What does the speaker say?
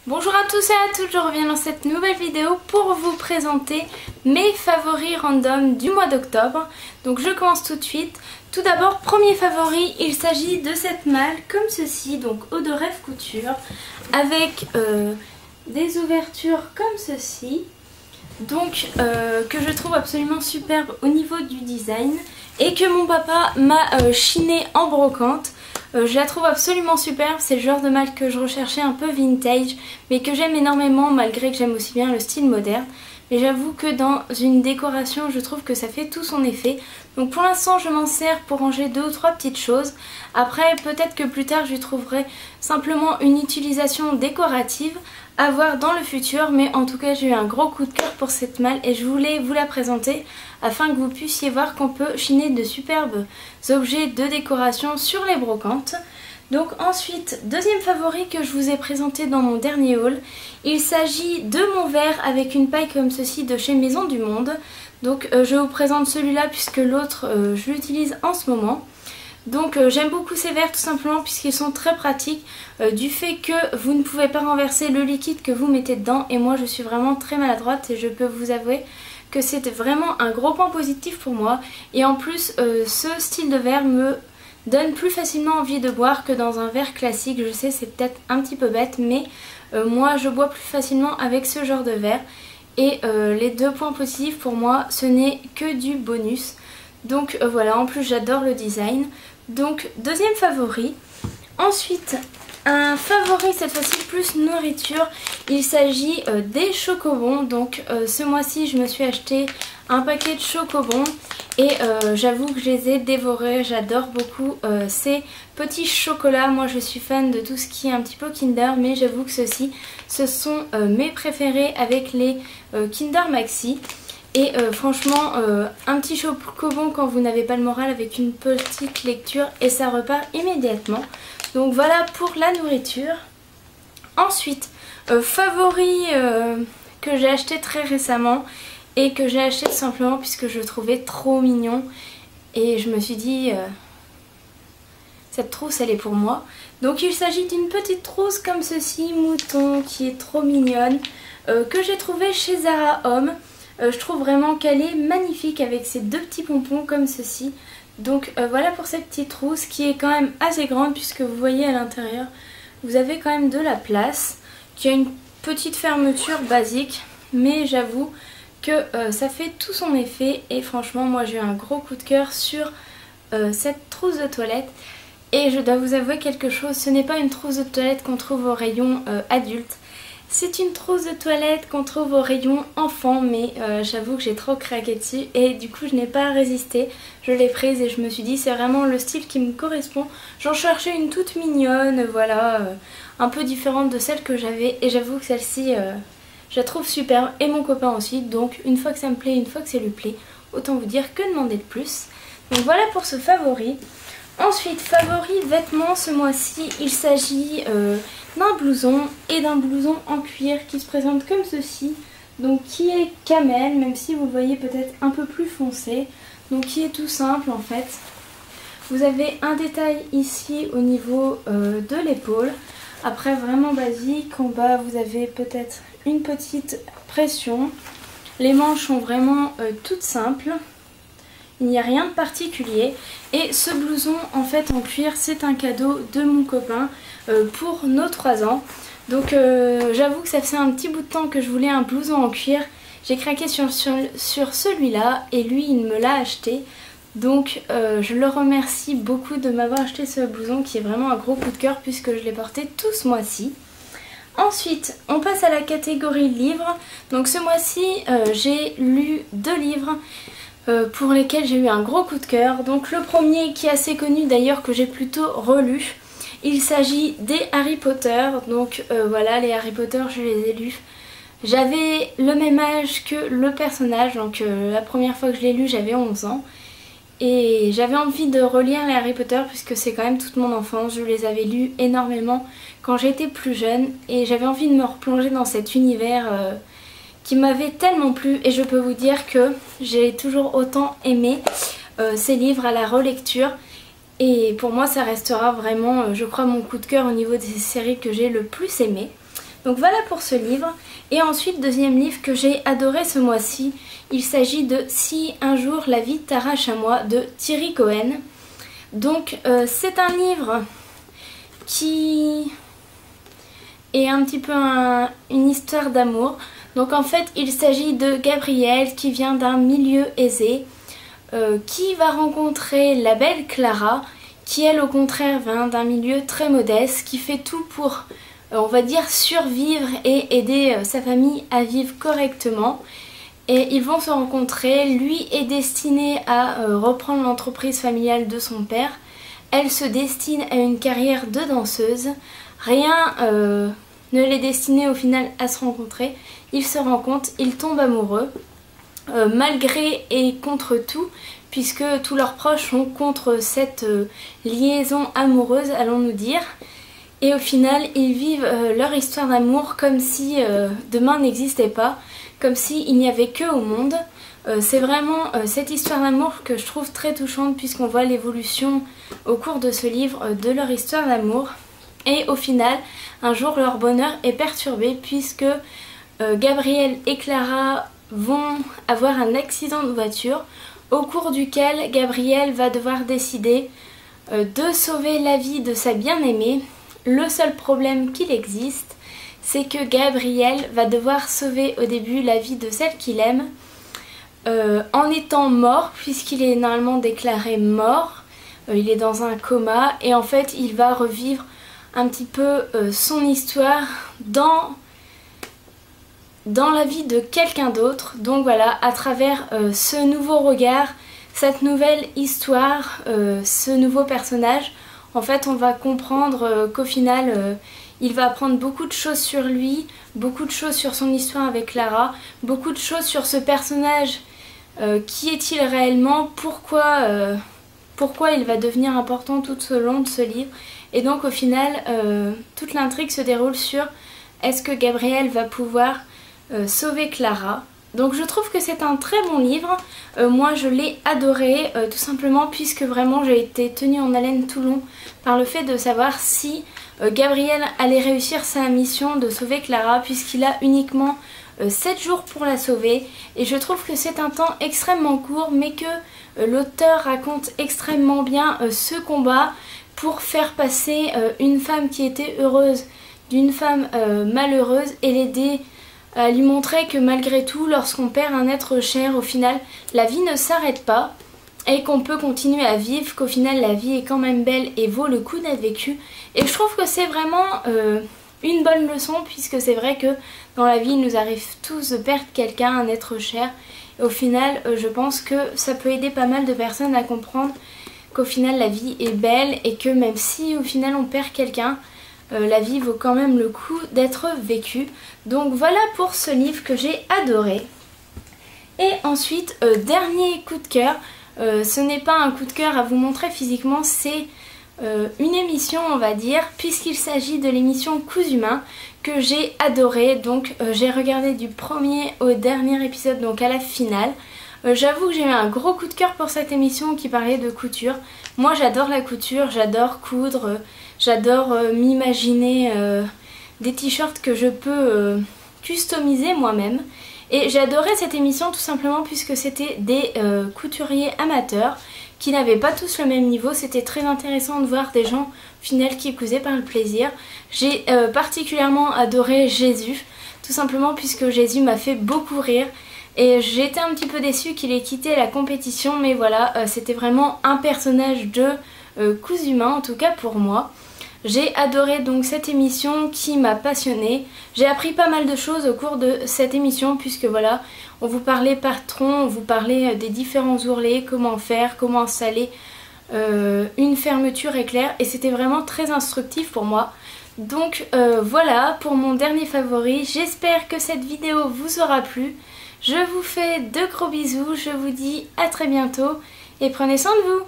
Bonjour à tous et à toutes, je reviens dans cette nouvelle vidéo pour vous présenter mes favoris random du mois d'octobre. Donc je commence tout de suite. Tout d'abord, premier favori, il s'agit de cette malle comme ceci, donc Eau de Rêve Couture, avec des ouvertures comme ceci. Donc que je trouve absolument superbe au niveau du design et que mon papa m'a chiné en brocante. Je la trouve absolument superbe, c'est le genre de malle que je recherchais un peu vintage mais que j'aime énormément malgré que j'aime aussi bien le style moderne. Mais j'avoue que dans une décoration je trouve que ça fait tout son effet. Donc pour l'instant je m'en sers pour ranger 2 ou 3 petites choses. Après peut-être que plus tard je trouverai simplement une utilisation décorative à voir dans le futur. Mais en tout cas j'ai eu un gros coup de cœur pour cette malle et je voulais vous la présenter afin que vous puissiez voir qu'on peut chiner de superbes objets de décoration sur les brocantes. Donc ensuite, deuxième favori que je vous ai présenté dans mon dernier haul, il s'agit de mon verre avec une paille comme ceci de chez Maison du Monde. Donc je vous présente celui-là puisque l'autre je l'utilise en ce moment. Donc j'aime beaucoup ces verres tout simplement puisqu'ils sont très pratiques du fait que vous ne pouvez pas renverser le liquide que vous mettez dedans. Et moi je suis vraiment très maladroite et je peux vous avouer que c'était vraiment un gros point positif pour moi. Et en plus ce style de verre me donne plus facilement envie de boire que dans un verre classique. Je sais, c'est peut-être un petit peu bête mais moi je bois plus facilement avec ce genre de verre. Et les 2 points positifs pour moi ce n'est que du bonus. Donc voilà, en plus j'adore le design. Donc deuxième favori. Ensuite un favori cette fois-ci plus nourriture. Il s'agit des chocobons. Donc ce mois-ci je me suis acheté un paquet de chocobons. Et j'avoue que je les ai dévorés. J'adore beaucoup ces petits chocolats. Moi je suis fan de tout ce qui est un petit peu Kinder. Mais j'avoue que ceux-ci ce sont mes préférés avec les Kinder Maxi. Et franchement un petit chocobon quand vous n'avez pas le moral avec une petite lecture et ça repart immédiatement. Donc voilà pour la nourriture. Ensuite favori que j'ai acheté très récemment et que j'ai acheté tout simplement puisque je le trouvais trop mignon. Et je me suis dit cette trousse elle est pour moi. Donc il s'agit d'une petite trousse comme ceci, mouton, qui est trop mignonne, que j'ai trouvée chez Zara Home. Je trouve vraiment qu'elle est magnifique avec ces 2 petits pompons comme ceci. Donc voilà pour cette petite trousse qui est quand même assez grande puisque vous voyez à l'intérieur vous avez quand même de la place, qui a une petite fermeture basique mais j'avoue que ça fait tout son effet. Et franchement moi j'ai eu un gros coup de cœur sur cette trousse de toilette. Et je dois vous avouer quelque chose, ce n'est pas une trousse de toilette qu'on trouve au rayon adulte. C'est une trousse de toilette qu'on trouve au rayon enfant, mais j'avoue que j'ai trop craqué dessus et du coup je n'ai pas résisté. Je l'ai prise et je me suis dit c'est vraiment le style qui me correspond. J'en cherchais une toute mignonne, voilà, un peu différente de celle que j'avais et j'avoue que celle-ci je la trouve superbe et mon copain aussi. Donc une fois que ça me plaît, une fois que ça lui plaît, autant vous dire que demander de plus. Donc voilà pour ce favori. Ensuite, favori vêtements ce mois-ci, il s'agit d'un blouson et d'un blouson en cuir qui se présente comme ceci. Donc qui est camel, même si vous le voyez peut-être un peu plus foncé. Donc qui est tout simple en fait. Vous avez un détail ici au niveau de l'épaule. Après vraiment basique, en bas vous avez peut-être une petite pression. Les manches sont vraiment toutes simples. Il n'y a rien de particulier. Et ce blouson en fait en cuir c'est un cadeau de mon copain pour nos 3 ans. Donc j'avoue que ça faisait un petit bout de temps que je voulais un blouson en cuir. J'ai craqué sur celui-là et lui il me l'a acheté. Donc je le remercie beaucoup de m'avoir acheté ce blouson qui est vraiment un gros coup de cœur puisque je l'ai porté tout ce mois-ci. Ensuite on passe à la catégorie livres. Donc ce mois-ci j'ai lu 2 livres pour lesquels j'ai eu un gros coup de cœur. Donc le premier qui est assez connu d'ailleurs que j'ai plutôt relu. Il s'agit des Harry Potter. Donc voilà, les Harry Potter je les ai lus. J'avais le même âge que le personnage. Donc la première fois que je l'ai lu j'avais 11 ans. Et j'avais envie de relire les Harry Potter puisque c'est quand même toute mon enfance. Je les avais lus énormément quand j'étais plus jeune. Et j'avais envie de me replonger dans cet univers qui m'avait tellement plu. Et je peux vous dire que j'ai toujours autant aimé ces livres à la relecture. Et pour moi ça restera vraiment, je crois, mon coup de cœur au niveau des séries que j'ai le plus aimé. Donc voilà pour ce livre. Et ensuite, deuxième livre que j'ai adoré ce mois-ci, il s'agit de Si un jour la vie t'arrache à moi de Thierry Cohen. Donc c'est un livre qui est un petit peu une histoire d'amour. Donc en fait il s'agit de Gabriel qui vient d'un milieu aisé, qui va rencontrer la belle Clara qui elle au contraire vient d'un milieu très modeste, qui fait tout pour on va dire survivre et aider sa famille à vivre correctement. Et ils vont se rencontrer, lui est destiné à reprendre l'entreprise familiale de son père, elle se destine à une carrière de danseuse, rien ne les destinait au final à se rencontrer. Ils se rencontrent, ils tombent amoureux, malgré et contre tout, puisque tous leurs proches sont contre cette liaison amoureuse, allons-nous dire. Et au final, ils vivent leur histoire d'amour comme si demain n'existait pas, comme s'il n'y avait qu'eux au monde. C'est vraiment cette histoire d'amour que je trouve très touchante, puisqu'on voit l'évolution au cours de ce livre de leur histoire d'amour. Et au final, un jour, leur bonheur est perturbé, puisque Gabriel et Clara vont avoir un accident de voiture, au cours duquel Gabriel va devoir décider de sauver la vie de sa bien-aimée. Le seul problème qu'il existe, c'est que Gabriel va devoir sauver au début la vie de celle qu'il aime en étant mort, puisqu'il est normalement déclaré mort. Il est dans un coma et en fait il va revivre un petit peu son histoire dans la vie de quelqu'un d'autre. Donc voilà, à travers ce nouveau regard, cette nouvelle histoire, ce nouveau personnage, en fait on va comprendre qu'au final il va apprendre beaucoup de choses sur lui, beaucoup de choses sur son histoire avec Clara, beaucoup de choses sur ce personnage, qui est-il réellement, pourquoi il va devenir important tout au long de ce livre. Et donc au final toute l'intrigue se déroule sur est-ce que Gabriel va pouvoir sauver Clara. Donc je trouve que c'est un très bon livre, moi je l'ai adoré tout simplement puisque vraiment j'ai été tenue en haleine tout le long par le fait de savoir si Gabriel allait réussir sa mission de sauver Clara, puisqu'il a uniquement 7 jours pour la sauver. Et je trouve que c'est un temps extrêmement court, mais que l'auteur raconte extrêmement bien ce combat pour faire passer une femme qui était heureuse d'une femme malheureuse et l'aider à lui montrer que malgré tout, lorsqu'on perd un être cher, au final, la vie ne s'arrête pas et qu'on peut continuer à vivre, qu'au final la vie est quand même belle et vaut le coup d'être vécue. Et je trouve que c'est vraiment une bonne leçon, puisque c'est vrai que dans la vie il nous arrive tous de perdre quelqu'un, un être cher. Et au final je pense que ça peut aider pas mal de personnes à comprendre qu'au final la vie est belle et que même si au final on perd quelqu'un, la vie vaut quand même le coup d'être vécue. Donc voilà pour ce livre que j'ai adoré. Et ensuite, dernier coup de cœur, ce n'est pas un coup de cœur à vous montrer physiquement, c'est une émission on va dire, puisqu'il s'agit de l'émission Cousu Main que j'ai adoré. Donc j'ai regardé du premier au dernier épisode, donc à la finale. J'avoue que j'ai eu un gros coup de cœur pour cette émission qui parlait de couture. Moi j'adore la couture, j'adore coudre, j'adore m'imaginer des t-shirts que je peux customiser moi-même. Et j'ai adoré cette émission tout simplement puisque c'était des couturiers amateurs qui n'avaient pas tous le même niveau. C'était très intéressant de voir des gens au final qui cousaient par le plaisir. J'ai particulièrement adoré Jésus, tout simplement puisque Jésus m'a fait beaucoup rire. Et j'étais un petit peu déçue qu'il ait quitté la compétition, mais voilà, c'était vraiment un personnage de Cousu Main, en tout cas pour moi. J'ai adoré donc cette émission qui m'a passionnée. J'ai appris pas mal de choses au cours de cette émission, puisque voilà, on vous parlait par tronc, on vous parlait des différents ourlets, comment faire, comment installer une fermeture éclair, et c'était vraiment très instructif pour moi. Donc voilà pour mon dernier favori. J'espère que cette vidéo vous aura plu. Je vous fais de gros bisous, je vous dis à très bientôt et prenez soin de vous.